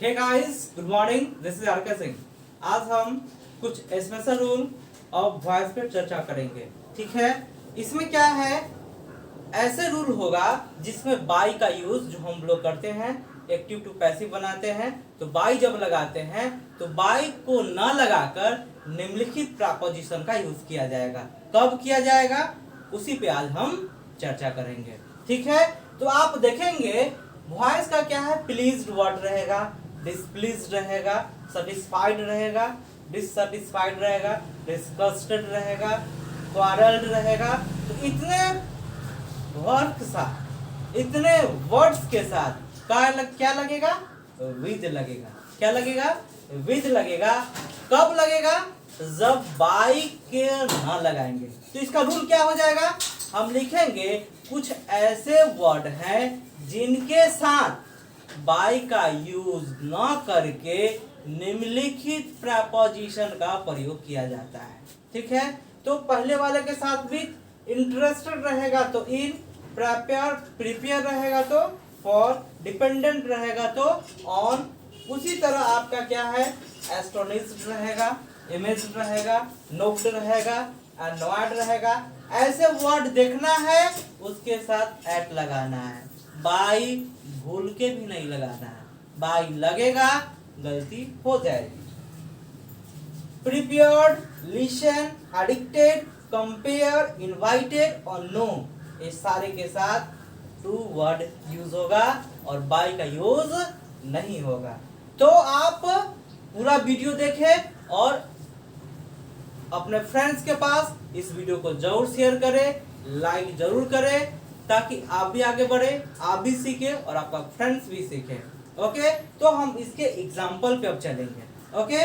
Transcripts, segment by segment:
Hey guys, good morning. This is RK Singh. आज हम कुछ स्पेशल रूल ऑफ वॉइस पे चर्चा करेंगे। ठीक है, इसमें क्या है, ऐसे रूल होगा जिसमें बाई का यूज जो हम लोग करते हैं एक्टिव टू पैसिव बनाते हैं। तो बाई जब लगाते हैं तो बाई को न लगाकर निम्नलिखित प्रपोजिशन का यूज किया जाएगा। कब किया जाएगा उसी पे आज हम चर्चा करेंगे। ठीक है, तो आप देखेंगे वॉइस का क्या है, प्लीज्ड वर्ड रहेगा, डिसप्लीज्ड रहेगा, सेटिस्फाइड रहेगा, डिससेटिस्फाइड रहेगा, डिस्गस्टेड रहेगा, क्वारल्ड रहेगा। तो इतने वर्ड के साथ, इतने वर्ड्स के साथ क्या लगेगा, विद लगेगा। क्या लगेगा, विद लगेगा। कब लगेगा, जब बाई के ना लगाएंगे। तो इसका रूल क्या हो जाएगा, हम लिखेंगे कुछ ऐसे वर्ड हैं जिनके साथ बाई का यूज न करके निम्नलिखित प्रपोजिशन का प्रयोग किया जाता है। ठीक है, तो पहले वाले के साथ भी इंटरेस्टेड रहेगा तो इन, प्रिपेयर रहेगा तो फॉर, डिपेंडेंट रहेगा तो ऑन। उसी तरह आपका क्या है, एस्टोनिश्ड रहेगा, इमेज्ड रहेगा, नोक्ड रहेगा, अनॉयड रहेगा। ऐसे वर्ड देखना है, उसके साथ एट लगाना है। बाई भूल के भी नहीं लगाना है, बाई लगेगा गलती हो जाएगी। Prepared, listen, addicted, compare, invited और नो, ये सारे के साथ टू वर्ड यूज होगा और बाई का यूज नहीं होगा। तो आप पूरा वीडियो देखें और अपने फ्रेंड्स के पास इस वीडियो को जरूर शेयर करें, लाइक जरूर करें, ताकि आप भी आगे बढ़े, आप भी सीखें और आपका फ्रेंड्स भी सीखें। ओके, तो हम इसके एग्जाम्पल पे अब चलेंगे। ओके,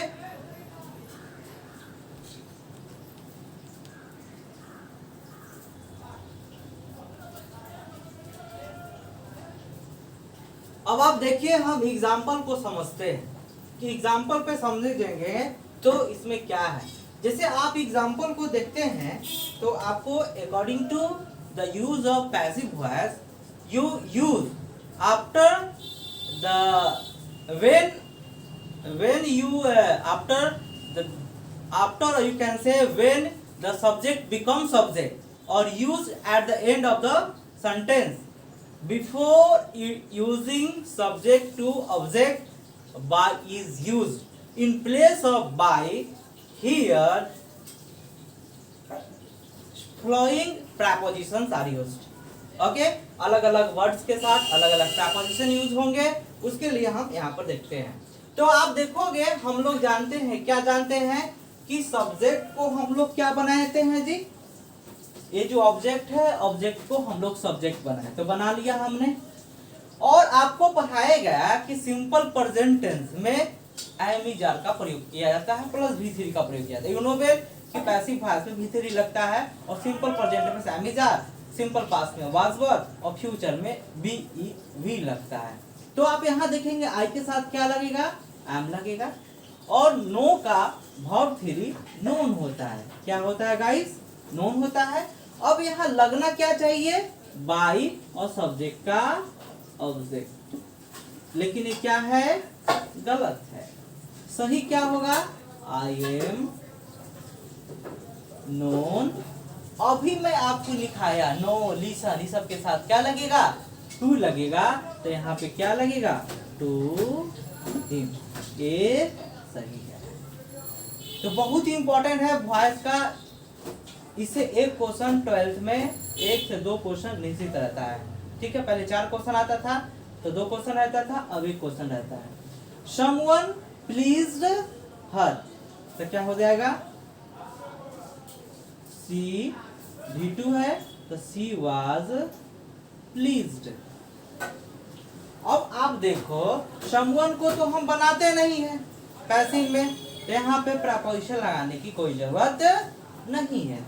अब आप देखिए, हम एग्जाम्पल को समझते हैं कि एग्जाम्पल पे समझेंगे तो इसमें क्या है। जैसे आप एग्जाम्पल को देखते हैं तो आपको according to the use of passive voice, you use after the when you after you can say when the subject becomes subject, or use at the end of the sentence before using subject to object by is used. In place of by, here following prepositions are used. Okay, अलग अलग words के साथ अलग अलग preposition use होंगे, उसके लिए हम यहाँ पर देखते हैं। तो आप देखोगे, हम लोग जानते हैं, क्या जानते हैं कि सब्जेक्ट को हम लोग क्या बनाते हैं जी, ये जो ऑब्जेक्ट है, ऑब्जेक्ट को हम लोग सब्जेक्ट बनाए, तो बना लिया हमने। और आपको पढ़ाया गया कि सिंपल प्रेजेंट टेंस में एम इज आर का प्रयोग किया जाता है प्लस V3 का प्रयोग किया जाता है। यू नो वेल कि पैसिव वॉइस में V3 लगता है और सिंपल प्रेजेंट में am is are, simple past में वाज वर और फ्यूचर में वी लगता है। तो आप यहाँ देखेंगे आई के साथ क्या लगेगा, एम लगेगा। और नो का वर्ब 3 नोन होता है। क्या होता है गाइस, नोन होता है। अब यहाँ लगना क्या चाहिए, बाई और सब्जेक्ट का ऑब्जेक्ट, लेकिन ये क्या है, गलत है। सही क्या होगा, आई एम नोन। अभी मैं आपको लिखाया नो, लिसन, इस सब के साथ क्या लगेगा, टू लगेगा। तो यहाँ पे क्या लगेगा, टू हिम, ये सही है। तो बहुत ही इंपॉर्टेंट है वॉइस का। इससे एक क्वेश्चन 12th में 1 से 2 क्वेश्चन निश्चित रहता है। ठीक है, पहले 4 क्वेश्चन आता था तो 2 क्वेश्चन रहता था, अब 1 क्वेश्चन रहता है। समवन प्लीज्ड हर, तो क्या हो जाएगा, सी V2 है तो सी वाज प्लीज्ड। अब आप देखो, समवन को तो हम बनाते नहीं है पैसिव में, तो यहाँ पे प्रपोजिशन लगाने की कोई जरूरत नहीं है।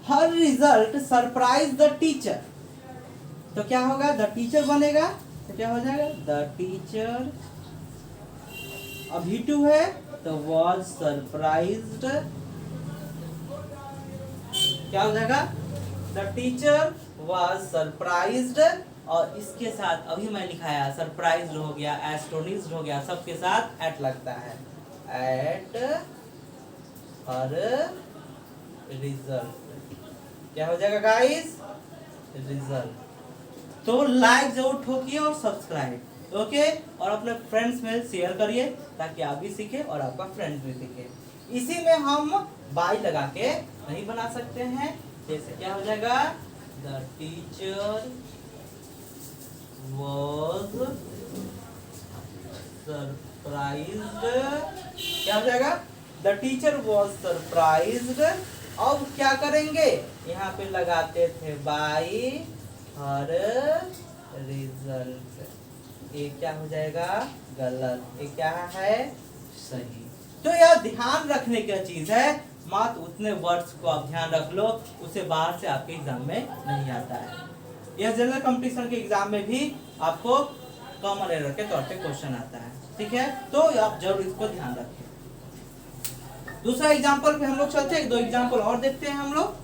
हर रिजल्ट सरप्राइज द टीचर, तो क्या होगा, द टीचर बनेगा, तो क्या हो जाएगा, द टीचर। अब V2 है तो was surprised, क्या हो जाएगा, the teacher was surprised और इसके साथ अभी मैं लिखाया सरप्राइज हो गया, एस्टोनिश्ड हो गया, सबके साथ एट लगता है। एट हर रिजल्ट क्या हो जाएगा गाइस? रिजल्ट। तो लाइक जरूर ठोकिए और सब्सक्राइब, ओके, और अपने फ्रेंड्स में शेयर करिए ताकि आप भी सीखे और आपका फ्रेंड्स भी सीखे। इसी में हम बाय लगा के नहीं बना सकते हैं। जैसे क्या हो जाएगा? The teacher was surprised. क्या हो जाएगा? The teacher was surprised. अब क्या करेंगे? यहाँ पे लगाते थे बाय हर रिजल्ट। ये क्या हो जाएगा? गलत। ये क्या है? सही। तो यह ध्यान रखने की चीज है, मात्र उतने वर्ड्स को आप ध्यान रख लो, उसे बाहर से आपके एग्जाम में नहीं आता है। यह जनरल कंपटीशन के एग्जाम में भी आपको कॉमन एरर के तौर पे क्वेश्चन आता है, ठीक है? तो आप जरूर इसको ध्यान रखें। दूसरा एग्जाम्पल पे हम लोग चलते हैं, 2 एग्जाम्पल और देखते हैं हम लोग।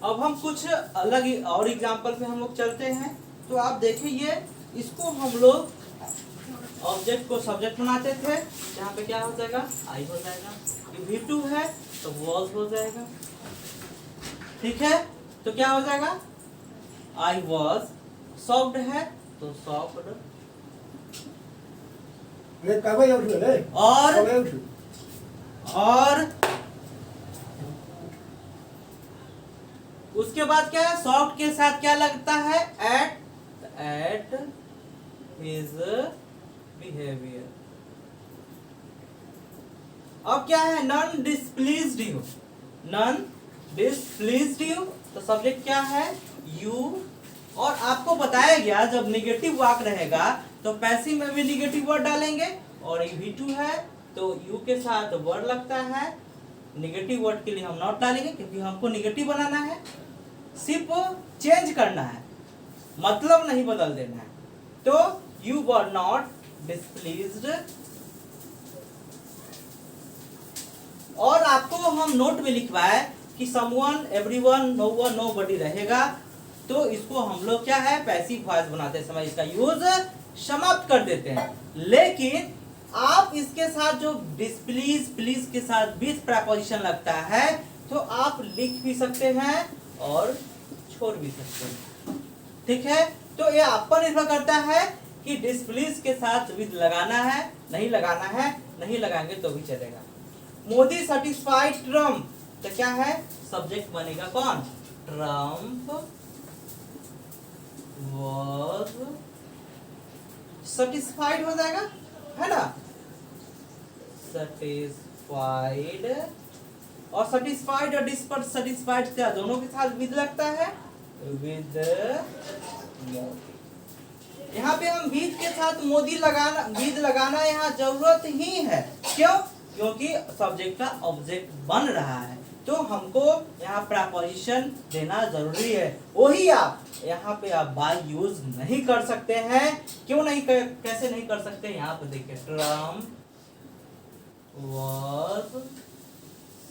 अब हम कुछ अलग और एग्जाम्पल पे हम लोग चलते हैं। तो आप देखिए, ये इसको हम लोग ऑब्जेक्ट को सब्जेक्ट बनाते थे। यहाँ पे क्या हो जाएगा? आई हो जाएगा। ये V2 है तो वॉज हो जाएगा, ठीक है? तो क्या हो जाएगा? I was. सॉफ्ट है तो सॉफ्ट। और उसके बाद क्या है? सॉफ्ट के साथ क्या लगता है? At his behaviour. अब क्या है? None displeased you. None displeased you, तो सब्जेक्ट क्या है? यू। और आपको बताया गया जब निगेटिव वाक रहेगा तो पैसिव में भी निगेटिव वर्ड डालेंगे, और ये V2 है तो यू के साथ वर्ड लगता है। निगेटिव वर्ड के लिए हम नॉट डालेंगे क्योंकि हमको निगेटिव बनाना है, सिर्फ चेंज करना है, मतलब नहीं बदल देना है। तो यू वर नॉट डिस्प्लीज्ड। और आपको हम नोट में लिखवाए कि someone, everyone, no one, nobody रहेगा, तो इसको हम लोग क्या है? पैसिव वॉइस बनाते समय इसका यूज समाप्त कर देते हैं। लेकिन आप इसके साथ जो डिस्प्लीज, प्लीज के साथ बीच प्रीपोजिशन लगता है तो आप लिख भी सकते हैं और छोड़ भी सकते हैं, ठीक है? तो ये आप पर निर्भर करता है कि डिस्प्लीज के साथ विद लगाना है, नहीं लगाना है। नहीं लगाएंगे तो भी चलेगा। मोदी सेटिस्फाइड ट्रम्प, तो क्या है? सब्जेक्ट बनेगा कौन? ट्रम्प वॉज सेटिस्फाइड हो जाएगा, है ना? सेटिस्फाइड। और सेटिस्फाइड और डिससेटिस्फाइड क्या दोनों के साथ विद लगता है? विद मोदी। यहाँ पे हम विद के साथ मोदी लगाना, विद लगाना यहाँ जरूरत ही है। क्यों? क्योंकि सब्जेक्ट का ऑब्जेक्ट बन रहा है, तो हमको यहाँ प्रीपोजिशन देना जरूरी है। वही आप यहाँ पे आप बाय यूज नहीं कर सकते हैं। क्यों नहीं कैसे नहीं कर सकते? यहाँ पे देखिए, Trump was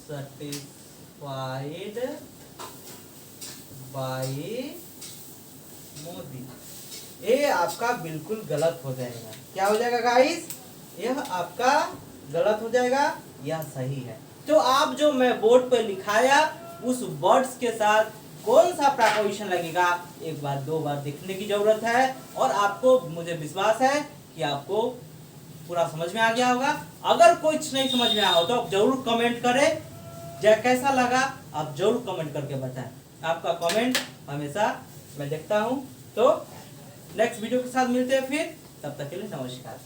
satisfied by Modi. ये आपका बिल्कुल गलत हो जाएगा। क्या हो जाएगा गाइस? यह आपका गलत हो जाएगा, यह सही है। तो आप जो मैं बोर्ड पर लिखाया उस वर्ड्स के साथ कौन सा प्रीपोजिशन लगेगा, एक बार 2 बार देखने की जरूरत है। और आपको, मुझे विश्वास है कि आपको पूरा समझ में आ गया होगा। अगर कुछ नहीं समझ में आया हो तो आप जरूर कमेंट करें। कैसा लगा आप जरूर कमेंट करके बताएं। आपका कमेंट हमेशा मैं देखता हूं। तो नेक्स्ट वीडियो के साथ मिलते हैं फिर, तब तक के लिए नमस्कार।